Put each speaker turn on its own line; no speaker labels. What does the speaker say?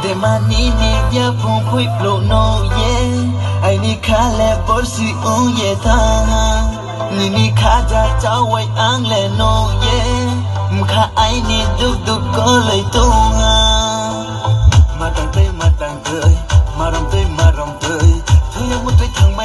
de manini via pun kui plo no ye ai ni kha le bor si un ye tha ni ni kha ja chao wai ang le no ye mkha ai ni duk duk ko lai tu ma tang tơi ma ram tơi thôi một tuổi thằng